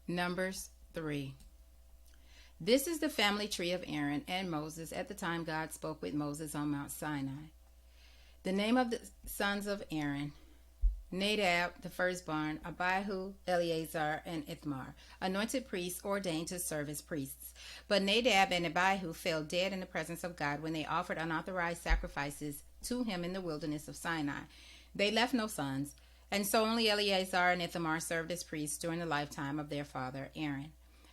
Numbers 3. This is the family tree of Aaron and Moses at the time God spoke with Moses on Mount Sinai. The name of the sons of Aaron: Nadab, the firstborn; Abihu, Eleazar, and Ithamar, anointed priests ordained to serve as priests. But Nadab and Abihu fell dead in the presence of God when they offered unauthorized sacrifices to him in the wilderness of Sinai. They left no sons, and so only Eleazar and Ithamar served as priests during the lifetime of their father Aaron.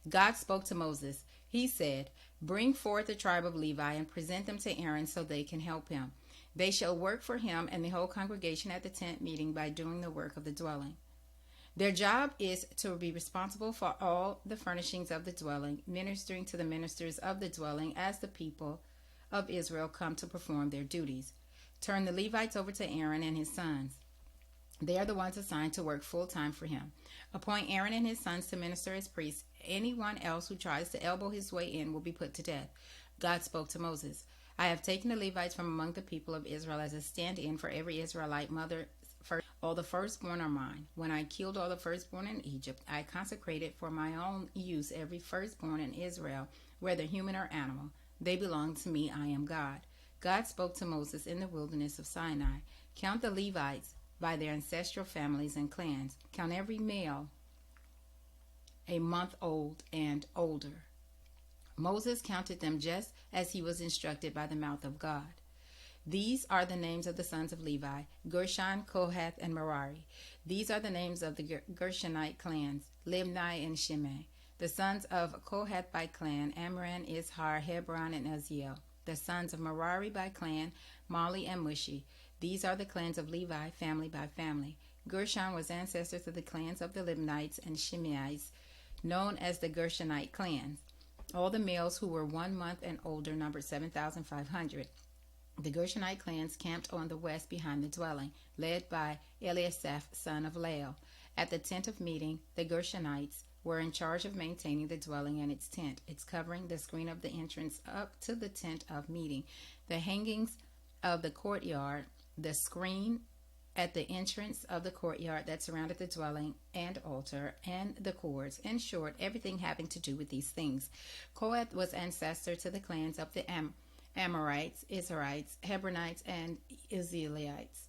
God spoke to Moses. He said, "Bring forth the tribe of Levi and present them to Aaron so they can help him. They shall work for him and the whole congregation at the tent meeting by doing the work of the dwelling. Their job is to be responsible for all the furnishings of the dwelling, ministering to the ministers of the dwelling as the people of Israel come to perform their duties. Turn the Levites over to Aaron and his sons. They are the ones assigned to work full time for him. Appoint Aaron and his sons to minister as priests. Anyone else who tries to elbow his way in will be put to death." God spoke to Moses. "I have taken the Levites from among the people of Israel as a stand-in for every Israelite mother. All the firstborn are mine. When I killed all the firstborn in Egypt, I consecrated for my own use every firstborn in Israel, whether human or animal. They belong to me. I am God." God spoke to Moses in the wilderness of Sinai. "Count the Levites by their ancestral families and clans. Count every male a month old and older." Moses counted them just as he was instructed by the mouth of God. These are the names of the sons of Levi: Gershon, Kohath, and Merari. These are the names of the Gershonite clans: Libni and Shimei. The sons of Kohath by clan: Amram, Izhar, Hebron, and Uzziel. The sons of Merari by clan: Mali and Mushi. These are the clans of Levi, family by family. Gershon was ancestor to the clans of the Libnites and Shimeites, known as the Gershonite clans. All the males who were 1 month and older numbered 7,500. The Gershonite clans camped on the west behind the dwelling, led by Eliasaph, son of Lael. At the tent of meeting, the Gershonites were in charge of maintaining the dwelling and its tent, its covering, the screen of the entrance up to the tent of meeting, the hangings of the courtyard, the screen at the entrance of the courtyard that surrounded the dwelling and altar, and the cords. In short, everything having to do with these things. Kohath was ancestor to the clans of the Amorites, Israelites, Hebronites, and Uzzielites.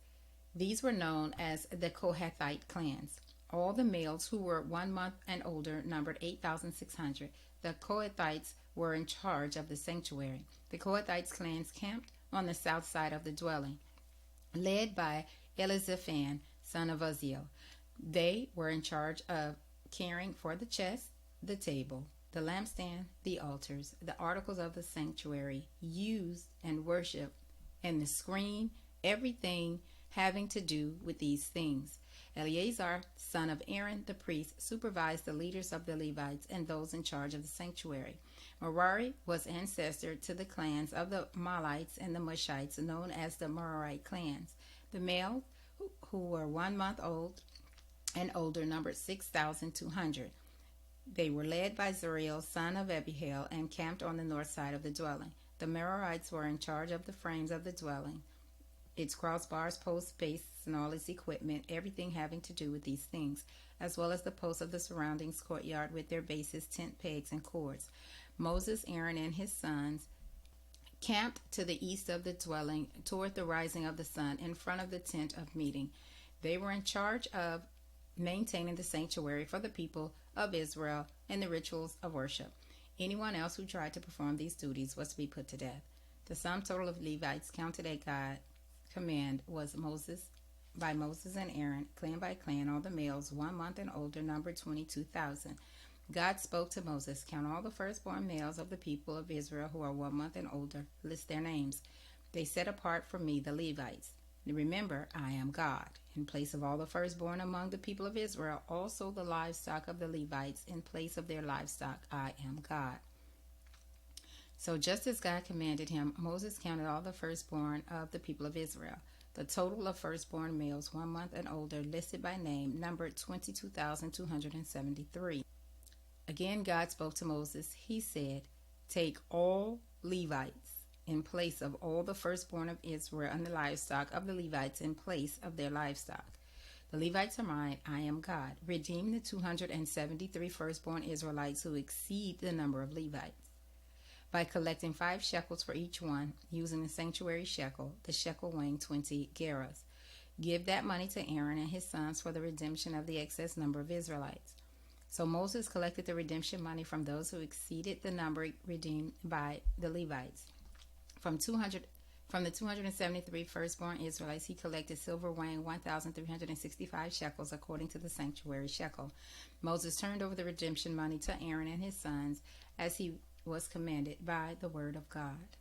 These were known as the Kohathite clans. All the males who were 1 month and older numbered 8,600. The Kohathites were in charge of the sanctuary. The Kohathites clans camped on the south side of the dwelling, led by Elizaphan, son of Uzziel. They were in charge of caring for the chest, the table, the lampstand, the altars, the articles of the sanctuary used and worship, and the screen, everything having to do with these things. Eleazar, son of Aaron the priest, supervised the leaders of the Levites and those in charge of the sanctuary. Merari was ancestor to the clans of the Malites and the Mushites, known as the Merarite clans. The males who were 1 month old and older numbered 6,200. They were led by Zuriel, son of Abihail, and camped on the north side of the dwelling. The Merarites were in charge of the frames of the dwelling, its crossbars, posts, bases, and all its equipment, everything having to do with these things, as well as the posts of the surrounding courtyard with their bases, tent pegs, and cords. Moses, Aaron, and his sons camped to the east of the dwelling toward the rising of the sun in front of the tent of meeting. They were in charge of maintaining the sanctuary for the people of Israel and the rituals of worship. Anyone else who tried to perform these duties was to be put to death. The sum total of Levites counted at God's command was by Moses and Aaron, clan by clan. All the males 1 month and older numbered 22,000. God spoke to Moses, "Count all the firstborn males of the people of Israel who are 1 month and older. List their names. They set apart for me the Levites. Remember, I am God. In place of all the firstborn among the people of Israel, also the livestock of the Levites, in place of their livestock, I am God." So just as God commanded him, Moses counted all the firstborn of the people of Israel. The total of firstborn males 1 month and older listed by name numbered 22,273. Again, God spoke to Moses. He said, "Take all Levites in place of all the firstborn of Israel and the livestock of the Levites in place of their livestock. The Levites are mine, I am God. Redeem the 273 firstborn Israelites who exceed the number of Levites by collecting 5 shekels for each one, using the sanctuary shekel, the shekel weighing 20 gerahs. Give that money to Aaron and his sons for the redemption of the excess number of Israelites. So Moses collected the redemption money from those who exceeded the number redeemed by the Levites. From the 273 firstborn Israelites, he collected silver weighing 1,365 shekels according to the sanctuary shekel. Moses turned over the redemption money to Aaron and his sons as he was commanded by the word of God.